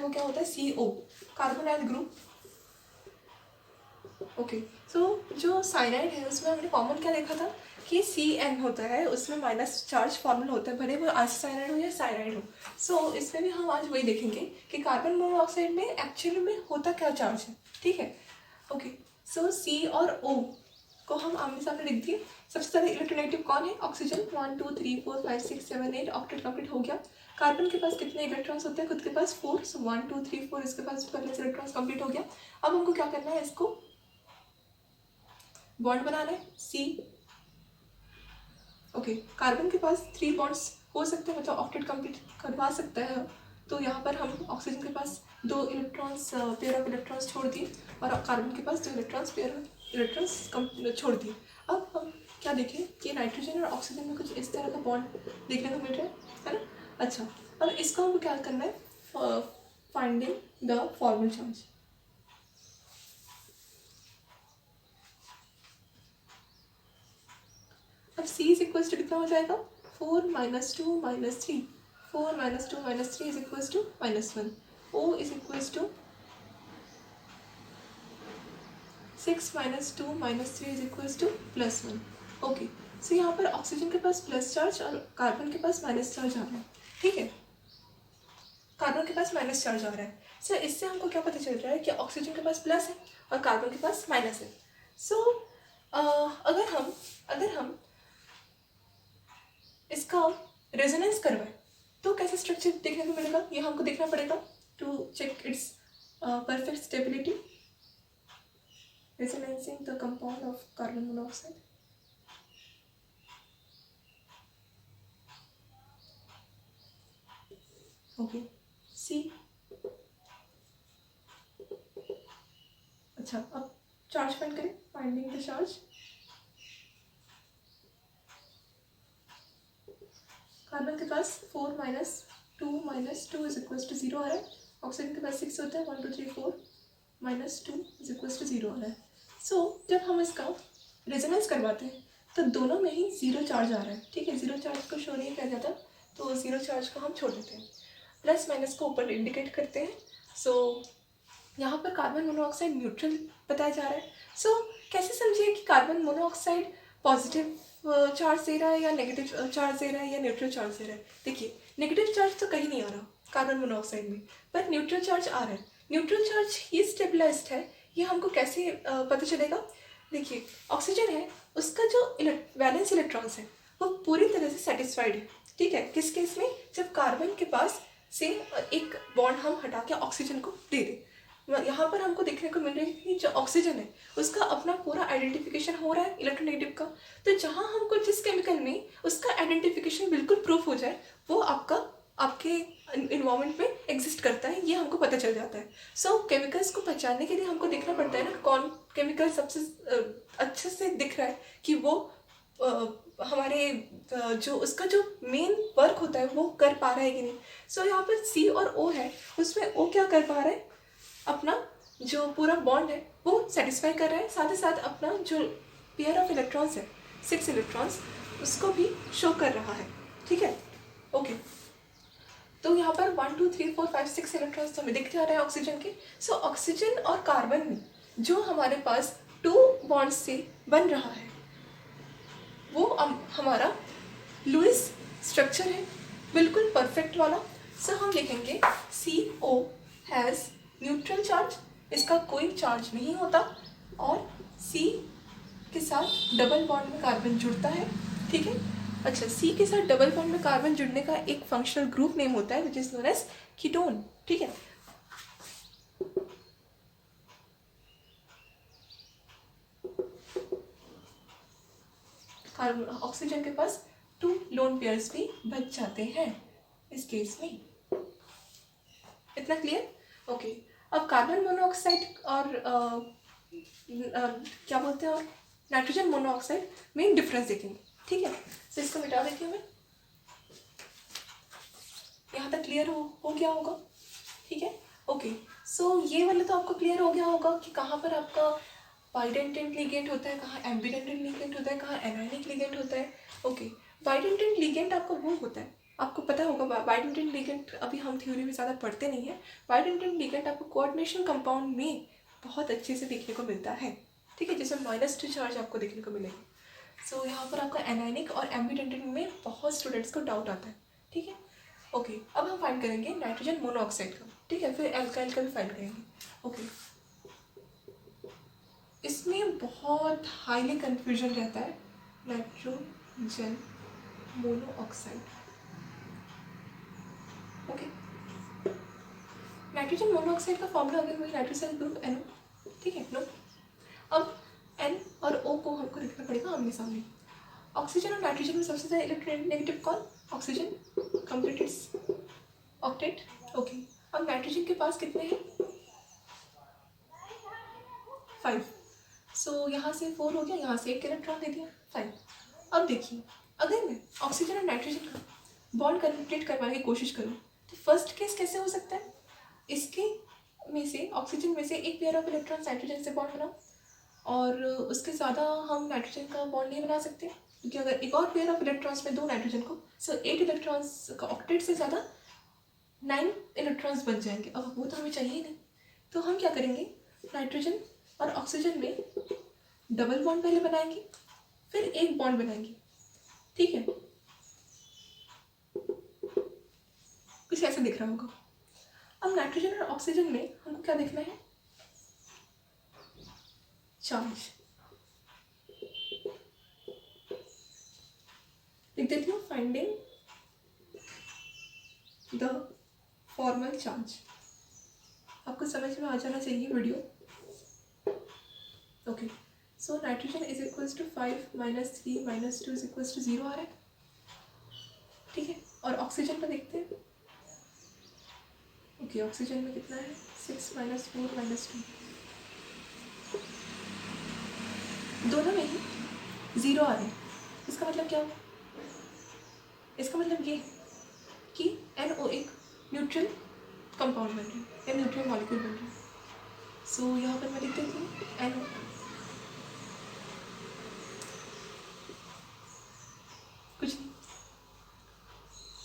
वो क्या होता है, CO, कार्बोनाइल ग्रुप। ओके, सो जो साइनाइड है उसमें हमने कॉमन क्या देखा था कि CN होता है, उसमें माइनस चार्ज फॉर्मूला होता है, भले वो आइसोसाइनाइड हो या साइनाइड हो। सो इसमें भी हम आज वही देखेंगे कि कार्बन मोनोऑक्साइड में एक्चुअली में होता क्या चार्ज है, ठीक है। ओके, सो C और O को हम आमने सामने लिख दिए। सबसे ज़्यादा इलेक्ट्रोनेगेटिव कौन है, ऑक्सीजन, 1 2 3 4 5 6 7 8, ऑक्टेट कंप्लीट हो गया। कार्बन के पास कितने इलेक्ट्रॉन्स होते हैं, खुद के पास 4, सो 1 2 3 4, इसके पास पहले से इलेक्ट्रॉन्स कंप्लीट हो गया। अब हमको क्या करना है, इसको बॉन्ड बनाना है, C। ओके, कार्बन के पास 3 बॉन्ड्स हो सकते हैं, मतलब ऑक्टेट कंप्लीट करवा सकता है। तो यहाँ पर हम ऑक्सीजन के पास 2 इलेक्ट्रॉन्स, पेयर ऑफ इलेक्ट्रॉन्स छोड़ दिए, और कार्बन के पास 2 इलेक्ट्रॉन्स, पेयर ऑफ इलेक्ट्रॉन्स छोड़ दिए। अब हम क्या देखें कि नाइट्रोजन और ऑक्सीजन में कुछ इस तरह का बॉन्ड देखने को मिल रहा है ना। अच्छा, अब इसको हमको क्या करना है, फाइंडिंग द फॉर्मल चार्ज। अब C इज इक्वल्स टू कितना हो जाएगा, 4 - 2 - 3, 4 - 2 - 3 is equals to -1। O is equals to 6 - 2 - 3 is equals to +1। Okay, so यहाँ पर ऑक्सीजन के पास प्लस चार्ज और कार्बन के पास माइनस चार्ज आ रहा है, ठीक है। कार्बन के पास माइनस चार्ज आ रहा है। सो इससे हमको क्या पता चल रहा है कि ऑक्सीजन के पास प्लस है और कार्बन के पास माइनस है। सो अगर हम इसका रेजोनेंस करवाएं तो कैसे स्ट्रक्चर देखने को मिलेगा, ये हमको देखना पड़ेगा to check it's perfect stability. Resonancing the compound of carbon monoxide. Okay, C। अच्छा, अब चार्ज फाइंड करें, फाइंडिंग द चार्ज। कार्बन के पास 4 - 2 - 2 इज इक्वल्स टू 0 आ रहा है। ऑक्सीजन के पास 6 होता है, 1 2 3 4 -2 इज इक्वल्स टू 0 आ रहा है। सो जब हम इसका रेजोनेंस करवाते हैं तो दोनों में ही 0 चार्ज आ रहा है, ठीक है। 0 चार्ज को शो नहीं किया जाता, तो 0 चार्ज को हम छोड़ देते हैं, प्लस माइनस को ऊपर इंडिकेट करते हैं। सो यहाँ पर कार्बन मोनोऑक्साइड न्यूट्रल बताया जा रहा है। सो कैसे समझिए कि कार्बन मोनोऑक्साइड पॉजिटिव चार्ज दे रहा है या नेगेटिव चार्ज दे रहा है या न्यूट्रल चार्ज दे रहा है। देखिए, नेगेटिव चार्ज तो कहीं नहीं आ रहा कार्बन मोनोऑक्साइड में, पर न्यूट्रल चार्ज आ रहा है। न्यूट्रल चार्ज ही स्टेबलाइज्ड है, ये हमको कैसे पता चलेगा। देखिए, ऑक्सीजन है, उसका जो वैलेंस इलेक्ट्रॉन्स है वो पूरी तरह से सेटिस्फाइड है, ठीक है। किस केस में, जब कार्बन के पास से एक बॉन्ड हम हटा के ऑक्सीजन को दे दें। यहाँ पर हमको देखने को मिल रहा है कि जो ऑक्सीजन है उसका अपना पूरा आइडेंटिफिकेशन हो रहा है इलेक्ट्रोनेगेटिव का। तो जहाँ हमको जिस केमिकल में उसका आइडेंटिफिकेशन बिल्कुल प्रूफ हो जाए, वो आपके इन्वायरमेंट में एग्जिस्ट करता है, ये हमको पता चल जाता है। सो केमिकल्स को पहचानने के लिए हमको देखना पड़ता है ना, कौन केमिकल सबसे अच्छे से दिख रहा है कि वो हमारे जो उसका जो मेन वर्क होता है वो कर पा रहा है कि नहीं। सो यहाँ पर C और O है, उसमें O क्या कर पा रहा है, अपना जो पूरा बॉन्ड है वो सेटिस्फाई कर रहा है, साथ ही साथ अपना जो पेयर ऑफ इलेक्ट्रॉन्स है, 6 इलेक्ट्रॉन्स, उसको भी शो कर रहा है, ठीक है। ओके, तो यहाँ पर 1 2 3 4 5 6 इलेक्ट्रॉन्स हमें दिख जा रहे हैं ऑक्सीजन के। सो ऑक्सीजन और कार्बन में जो हमारे पास 2 बॉन्ड से बन रहा है वो हमारा लुईस स्ट्रक्चर है, बिल्कुल परफेक्ट वाला। सो हम लिखेंगे CO हैज़ न्यूट्रल चार्ज, इसका कोई चार्ज नहीं होता, और C के साथ डबल बॉन्ड में कार्बन जुड़ता है, ठीक है। अच्छा, C के साथ डबल बॉन्ड में कार्बन जुड़ने का एक फंक्शनल ग्रुप नेम होता है which is known as ketone, ठीक है। ऑक्सीजन के पास 2 लोन पेयर्स भी बच जाते हैं इस केस में। इतना क्लियर? ओके, अब कार्बन मोनोऑक्साइड और क्या बोलते हैं, और नाइट्रोजन मोनोऑक्साइड में डिफरेंस देखेंगे, ठीक है। तो इसको मिटा देती हूँ मैं। यहाँ तक क्लियर हो गया होगा, ठीक है। ओके, सो ये वाला तो आपको क्लियर हो गया होगा कि कहाँ पर आपका बाइडेंटेंट लिगेंड होता है, कहाँ एम्बिडेंटेंट लिगेंड होता है, कहाँ एनायनिक लिगेंड होता है। ओके, बाइडेंटेंट लिगेंड आपका वो होता है, आपको पता होगा बाइडेंटेट लिगेंड अभी हम थ्योरी में ज़्यादा पढ़ते नहीं हैं। बाइडेंटेट लिगेंड आपको कोऑर्डिनेशन कंपाउंड में बहुत अच्छे से देखने को मिलता है, ठीक है, जिसमें -2 चार्ज आपको देखने को मिलेगी। सो यहाँ पर आपका एनायनिक और एम्बिडेंटेट में बहुत स्टूडेंट्स को डाउट आता है, ठीक है। ओके, अब हम फाइंड करेंगे नाइट्रोजन मोनोऑक्साइड का, ठीक है, फिर एल्काइल का भी फाइंड करेंगे। ओके, इसमें बहुत हाईली कन्फ्यूजन रहता है nitrogen monoxide. Okay, nitrogen monoxide का फॉर्मूला अगर वही नाइट्रोसाइल ग्रुप NO, ठीक है, नो। अब N और O को हमको लिखना पड़ेगा आमने सामने। ऑक्सीजन और नाइट्रोजन में सबसे ज़्यादा इलेक्ट्रोनेगेटिव कौन? Oxygen, completed octet. ओके, अब नाइट्रोजन के पास कितने हैं? 5। सो यहाँ से 4 हो गया, यहाँ से 1 इलेक्ट्रॉन दे दिया, 5। अब देखिए, अगर मैं ऑक्सीजन और नाइट्रोजन का बॉन्ड कंप्लीट करवाने की कोशिश करूँ तो फर्स्ट केस कैसे हो सकता है? इसके में से ऑक्सीजन में से एक पेयर ऑफ इलेक्ट्रॉन नाइट्रोजन से बॉन्ड बना और उसके ज़्यादा हम नाइट्रोजन का बॉन्ड नहीं बना सकते, क्योंकि अगर एक और पेयर ऑफ इलेक्ट्रॉन्स में 2 नाइट्रोजन को, सो 8 इलेक्ट्रॉन्स का ऑक्टेट से ज़्यादा 9 इलेक्ट्रॉन्स बन जाएंगे। अब वो तो हमें चाहिए ही नहीं, तो हम क्या करेंगे, नाइट्रोजन और ऑक्सीजन में डबल बॉन्ड पहले बनाएंगे, फिर एक बॉन्ड बनाएंगे, ठीक है, कुछ ऐसे दिख रहा होगा। अब नाइट्रोजन और ऑक्सीजन में हमको क्या देखना है? चार्ज। लिख देती हूँ, फाइंडिंग द फॉर्मल चार्ज। आपको समझ में आ जाना चाहिए video. Okay, so nitrogen is equals to 5 - 3 - 2 is equals to 0 आ रहा है, ठीक है। और ऑक्सीजन पर देखते हैं। ओके, ऑक्सीजन में कितना है? 6 - 4 - 2, दोनों में ही 0 आ रहे हैं। इसका मतलब क्या हुआ? इसका मतलब ये कि NO एक न्यूट्रल कंपाउंड बन रहा है या न्यूट्रल मॉलिक्यूल बन रहा है। सो यहाँ पर मैं लिख देती हूँ NO, कुछ नहीं।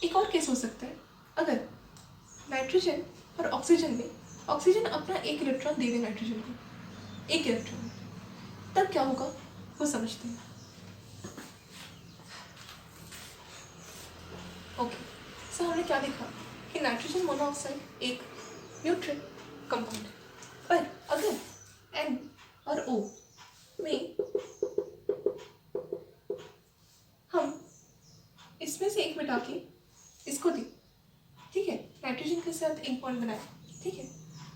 एक और केस हो सकता है, अगर नाइट्रोजन और ऑक्सीजन में ऑक्सीजन अपना एक इलेक्ट्रॉन दे दे नाइट्रोजन को, एक इलेक्ट्रॉन, तब क्या होगा वो समझते हैं। ओके, सो हमने क्या देखा कि नाइट्रोजन मोनोऑक्साइड एक न्यूट्रल कंपाउंड है, पर अगर N और O में हम इसमें से एक मिटा के इसको दें, ठीक है, नाइट्रोजन के साथ एक बॉन्ड बनाए, ठीक है,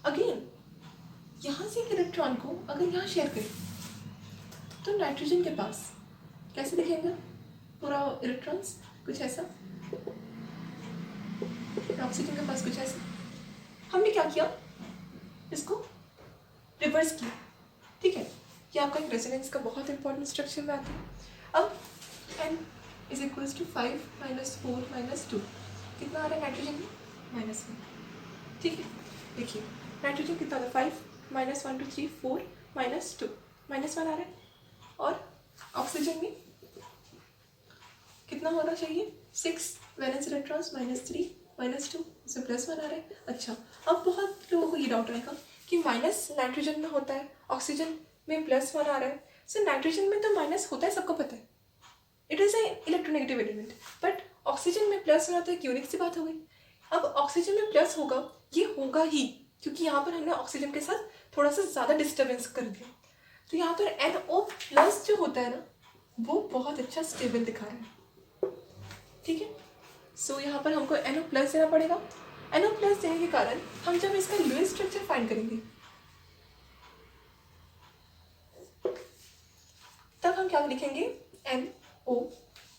अगेन यहाँ से एक इलेक्ट्रॉन को अगर यहाँ शेयर करें तो नाइट्रोजन के पास कैसे दिखेगा पूरा इलेक्ट्रॉन्स? कुछ ऐसा, ऑक्सीजन के पास कुछ ऐसा। हमने क्या किया, इसको रिवर्स किया, ठीक है। ये आपका एक रेजोनेंस का बहुत इंपॉर्टेंट स्ट्रक्चर में आता है। अब N इज इक्वल्स टू 5 - 4 - 2, कितना आ रहा है नाइट्रोजन में? -1, ठीक है। देखिए नाइट्रोजन कितना था? 5 - 1 2 3 4 -2, -1 आ रहा है। और ऑक्सीजन में कितना होना चाहिए? 6 वैलेंस इलेक्ट्रॉन्स, -3 -2, इससे +1 आ रहा है। अच्छा, अब बहुत लोगों को ये डाउट रहेगा कि माइनस नाइट्रोजन में होता है, ऑक्सीजन में +1 आ रहा है। सो नाइट्रोजन में तो माइनस होता है, सबको पता है, it is a electronegative element, but oxygen में +1 आता है, यूनिक सी बात हो गई। अब ऑक्सीजन में प्लस होगा, ये होगा ही, क्योंकि यहाँ पर हमने ऑक्सीजन के साथ थोड़ा सा ज़्यादा डिस्टर्बेंस कर दिया। तो यहाँ पर NO+ जो होता है ना, वो बहुत अच्छा स्टेबल दिखा रहा है, ठीक है। सो यहाँ पर हमको NO+ देना पड़ेगा। NO+ देने के कारण हम जब इसका लुईस स्ट्रक्चर फाइंड करेंगे तब हम क्या लिखेंगे? NO,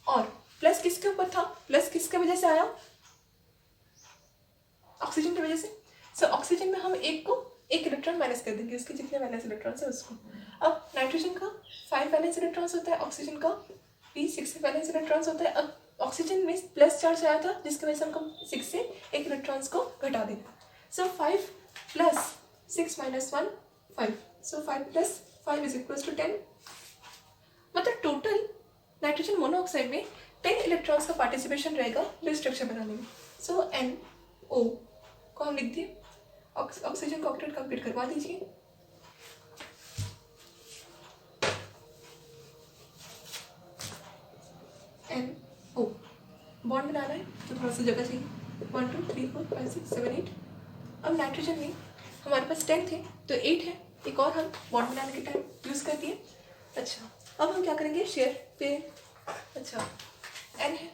और प्लस किसके ऊपर था? प्लस किसके वजह से आया? ऑक्सीजन की वजह से। सो ऑक्सीजन में हम एक इलेक्ट्रॉन माइनस कर देंगे, उसके जितने वैलेंस इलेक्ट्रॉन्स है उसको। अब नाइट्रोजन का 5 वैलेंस इलेक्ट्रॉन्स होता है, ऑक्सीजन का भी 6 वैलेंस इलेक्ट्रॉन्स होता है। अब ऑक्सीजन में प्लस चार्ज आया था, जिसकी वजह से हमको 6 से एक इलेक्ट्रॉन्स को घटा देना। सो 5 + 6 - 1 5, सो 5 + 5 इज इक्वल्स टू 10। मतलब टोटल नाइट्रोजन मोनोऑक्साइड में 10 इलेक्ट्रॉन्स का पार्टिसिपेशन रहेगा लुईस स्ट्रक्चर बनाने में। सो NO को हम लिख दिए, ऑक्सीजन का ऑक्टेट कंप्लीट करवा दीजिए। NO बॉन्ड बनाना है तो थोड़ा सा जगह चाहिए, 1 2 3 4 5 6 7 8। अब नाइट्रोजन में हमारे पास 10 थे तो 8 है, एक और हम बॉन्ड बनाने के टाइम यूज़ कर दिए। अच्छा अब हम क्या करेंगे, शेयर पे, अच्छा N है,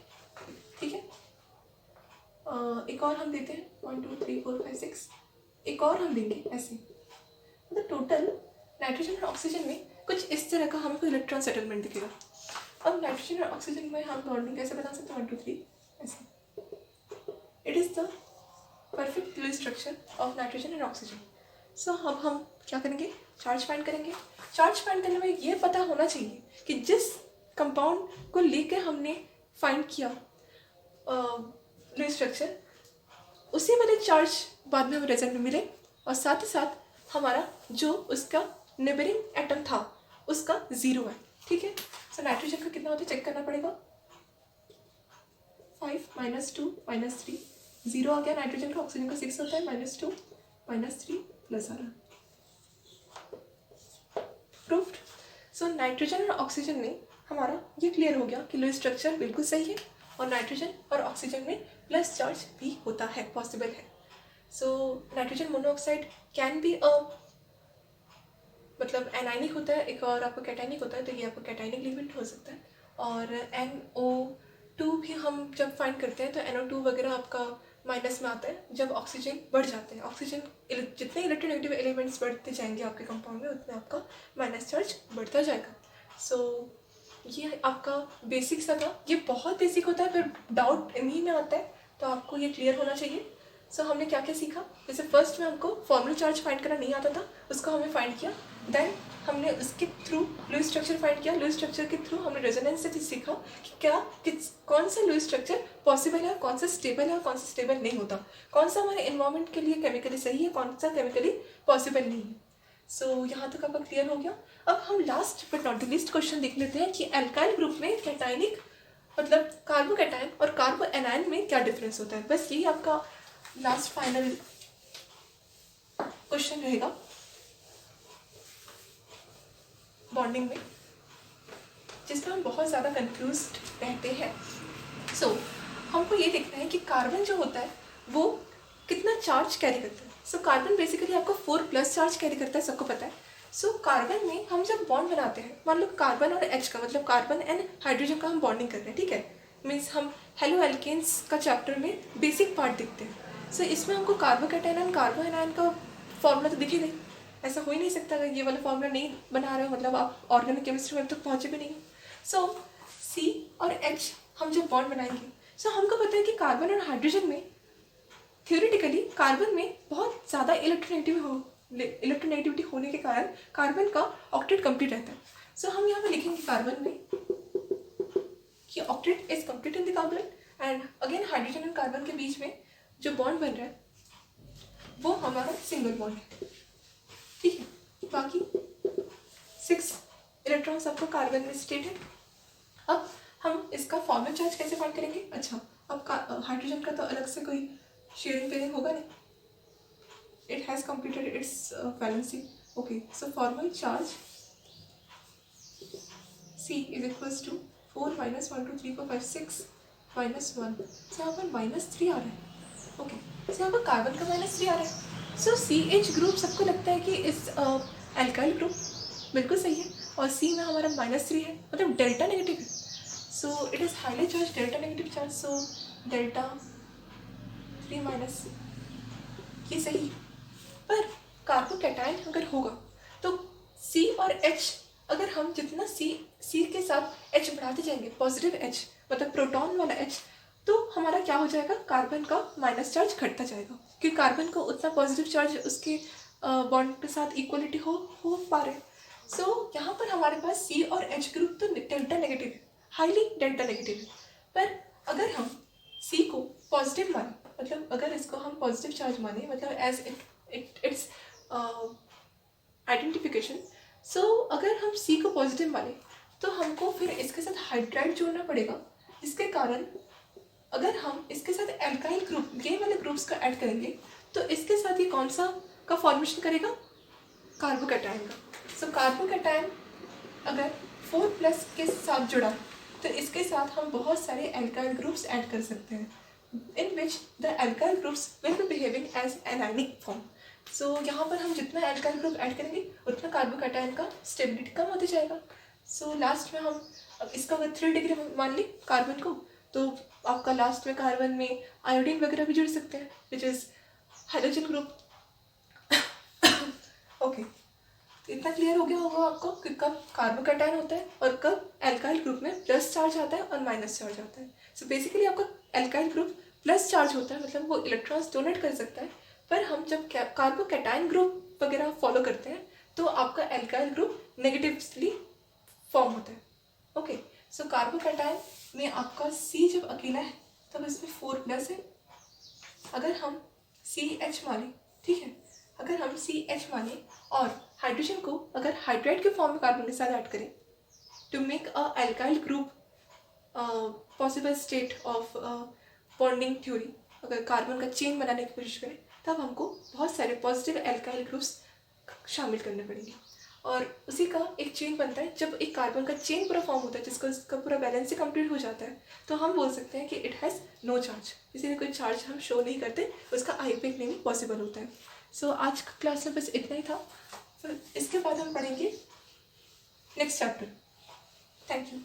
ठीक है। एक और हम देते हैं 1 2 3 4 5 6, एक और हम देंगे ऐसे। मतलब टोटल नाइट्रोजन और ऑक्सीजन में कुछ इस तरह का हमको इलेक्ट्रॉन सेटलमेंट दिखेगा। अब नाइट्रोजन और ऑक्सीजन में हम बॉन्डिंग कैसे बना सकते हैं, 1 2 3 ऐसे। It is the perfect Lewis structure of nitrogen and oxygen. So अब हम क्या करेंगे, चार्ज फाइंड करेंगे। चार्ज फाइंड करने में ये पता होना चाहिए कि जिस कंपाउंड को लेकर हमने फाइंड किया लुईस स्ट्रक्चर, उसी वाले चार्ज बाद में हमें रिजल्ट में मिले, और साथ ही साथ हमारा जो उसका नेबरिंग एटम था उसका 0 है, ठीक है। सो नाइट्रोजन का कितना होता है चेक करना पड़ेगा, 5 -2 -3 0 आ गया नाइट्रोजन का। ऑक्सीजन का 6 होता है, -2 -3 प्लस आ रहा, प्रूफ्ड। सो नाइट्रोजन और ऑक्सीजन में हमारा ये क्लियर हो गया कि लुईस स्ट्रक्चर बिल्कुल सही है, और नाइट्रोजन और ऑक्सीजन में प्लस चार्ज भी होता है, पॉसिबल है। So nitrogen monoxide can be a, मतलब एनाइनिक होता है, एक और आपका कैटाइनिक होता है, तो ये आपका कैटाइनिक लिक्विड हो सकता है। और NO2 भी हम जब फाइंड करते हैं तो NO2 वगैरह आपका माइनस में आता है जब ऑक्सीजन बढ़ जाते हैं। ऑक्सीजन जितने इलेक्ट्रोनेगेटिव एलिमेंट्स बढ़ते जाएंगे आपके कंपाउंड में, उतना आपका माइनस चार्ज बढ़ता जाएगा। सो ये आपका बेसिक सा था, ये बहुत बेसिक होता है, फिर डाउट इन्हीं में आता है, तो आपको ये क्लियर होना चाहिए। सो हमने क्या क्या सीखा, जैसे फर्स्ट में हमको फॉर्मल चार्ज फाइंड करना नहीं आता था, उसको हमने फाइंड किया। देन हमने उसके थ्रू लुईस स्ट्रक्चर फाइंड किया, लुईस स्ट्रक्चर के थ्रू हमने रेजोनेंस से भी सीखा कि क्या कौन सा लुईस स्ट्रक्चर पॉसिबल है, कौन सा स्टेबल है और कौन सा स्टेबल नहीं होता, कौन सा हमारे एनवायरमेंट के लिए केमिकली सही है, कौन सा केमिकली पॉसिबल नहीं है। सो यहाँ तक आपका क्लियर हो गया। अब हम last but not the least question देख लेते हैं कि एल्काइल ग्रुप में कैटाइनिक मतलब कार्बोकैटायन और कार्बो एनायन में क्या डिफरेंस होता है। बस यही आपका लास्ट फाइनल क्वेश्चन रहेगा बॉन्डिंग में, जिसमें हम बहुत ज़्यादा कंफ्यूज रहते हैं। सो हमको ये देखना है कि कार्बन जो होता है वो कितना चार्ज कैरी करता है। सो कार्बन बेसिकली आपको 4+ चार्ज कैरी करता है, सबको पता है। सो कार्बन में हम जब बॉन्ड बनाते हैं, मान लो कार्बन और H का मतलब कार्बन एंड हाइड्रोजन का हम बॉन्डिंग कर रहे हैं, ठीक है। मीन्स हम हेलो एल्केन्स का चैप्टर में बेसिक पार्ट देखते हैं। सो इसमें हमको कार्बोकैटायन एंड कार्बो एनायन का फॉर्मूला तो दिखेगा ही, ऐसा हो ही नहीं सकता अगर ये वाला फॉर्मूला नहीं बना रहे हो, मतलब आप ऑर्गेनिक केमिस्ट्री में अब तक पहुँचे भी नहीं। सो C और H हम जब बॉन्ड बनाएंगे, सो हमको पता है कि कार्बन और हाइड्रोजन में थियोरेटिकली कार्बन में बहुत ज़्यादा इलेक्ट्रोनेगेटिविटी होने के कारण कार्बन का ऑक्टेट कंप्लीट रहता है। सो हम यहाँ पे लिखेंगे कार्बन में कि octet is complete in the carbon, and again hydrogen and carbon के बीच में जो बॉन्ड बन रहा है वो हमारा सिंगल बॉन्ड है, ठीक है। बाकी 6 इलेक्ट्रॉन्स आपको कार्बन में स्टेट है। अब हम इसका फॉर्मल चार्ज कैसे फाइंड करेंगे। अच्छा अब हाइड्रोजन का तो अलग से कोई शेयरिंग पेयरिंग होगा नहीं, it has completed its valency. Okay, so formal charge C is equals to 4 minus 1 2 3 4 5 6 minus 1. So यहाँ पर -3 आ रहा है। Okay, so यहाँ पर कार्बन का -3 आ रहा है। So CH ग्रुप सबको लगता है कि इस एल्काइल ग्रुप बिल्कुल सही है, और C में हमारा -3 है, मतलब डेल्टा नेगेटिव है। So it is highly charged delta negative charge, so delta 3 minus ये सही है। पर कार्बोकैटायन अगर होगा तो C और H, अगर हम जितना C के साथ H बढ़ाते जाएंगे, पॉजिटिव H मतलब प्रोटॉन वाला H, तो हमारा क्या हो जाएगा, कार्बन का माइनस चार्ज घटता जाएगा, क्योंकि कार्बन को उतना पॉजिटिव चार्ज उसके बॉन्ड के साथ इक्वलिटी हो पा रहे। सो यहाँ पर हमारे पास C और H ग्रुप तो डेल्टा नेगेटिव है, हाईली डेल्टा नेगेटिव है। पर अगर हम C को पॉजिटिव माने, मतलब अगर इसको हम पॉजिटिव चार्ज माने, मतलब एज इट्स आइडेंटिफिकेशन, सो अगर हम C को पॉजिटिव माने तो हमको फिर इसके साथ हाइड्राइड जोड़ना पड़ेगा, इसके कारण अगर हम इसके साथ एल्काइल ग्रुप, ये वाले ग्रुप्स का ऐड करेंगे, तो इसके साथ ये कौन सा का फॉर्मेशन करेगा? कार्बोकैटायन का। सो कार्बोकैटायन अगर 4+ के साथ जुड़ा तो इसके साथ हम बहुत सारे एल्काइल ग्रुप्स ऐड कर सकते हैं, in which the alkyl groups will be behaving as anionic form. So यहाँ पर हम जितना एल्काइल ग्रुप ऐड करेंगे उतना कार्बोकैटायन का स्टेबिलिटी कम होते जाएगा। सो लास्ट में हम अब इसका अगर 3 डिग्री मान ली कार्बन को, तो आपका लास्ट में कार्बन में आयोडीन वगैरह भी जुड़ सकते हैं, which is hydrogen group. Okay, इतना क्लियर हो गया होगा आपको कि कब कार्बोकैटायन होता है और कब एल्काइल ग्रुप में प्लस चार्ज आता है और माइनस चार्ज आता है। सो बेसिकली आपका एल्काइल ग्रुप प्लस चार्ज होता है, मतलब वो इलेक्ट्रॉन्स डोनेट कर सकता है, पर हम जब कार्बोकैटायन ग्रुप वगैरह फॉलो करते हैं तो आपका एल्काइल ग्रुप नेगेटिवली फॉर्म होता है। ओके, सो कार्बोकैटायन में आपका C जब अकेला है तब इसमें 4+ है। अगर हम CH माने, ठीक है, अगर हम CH माने और हाइड्रोजन को अगर हाइड्राइड के फॉर्म में कार्बन के साथ ऐड करें to make a alkyl group possible state of bonding theory, अगर कार्बन का चेन बनाने की कोशिश करें तब हमको बहुत सारे पॉजिटिव एल्काइल ग्रुप्स शामिल करने पड़ेंगे और उसी का एक चेन बनता है। जब एक कार्बन का चेन पूरा फॉर्म होता है जिसका उसका पूरा बैलेंस ही कंप्लीट हो जाता है तो हम बोल सकते हैं कि इट हैज़ नो चार्ज, इसीलिए कोई चार्ज हम शो नहीं करते, उसका आईयूपीएक नेम पॉसिबल होता है। सो आज का क्लास में बस इतना ही था, फिर इसके बाद हम पढ़ेंगे नेक्स्ट चैप्टर। Thank you.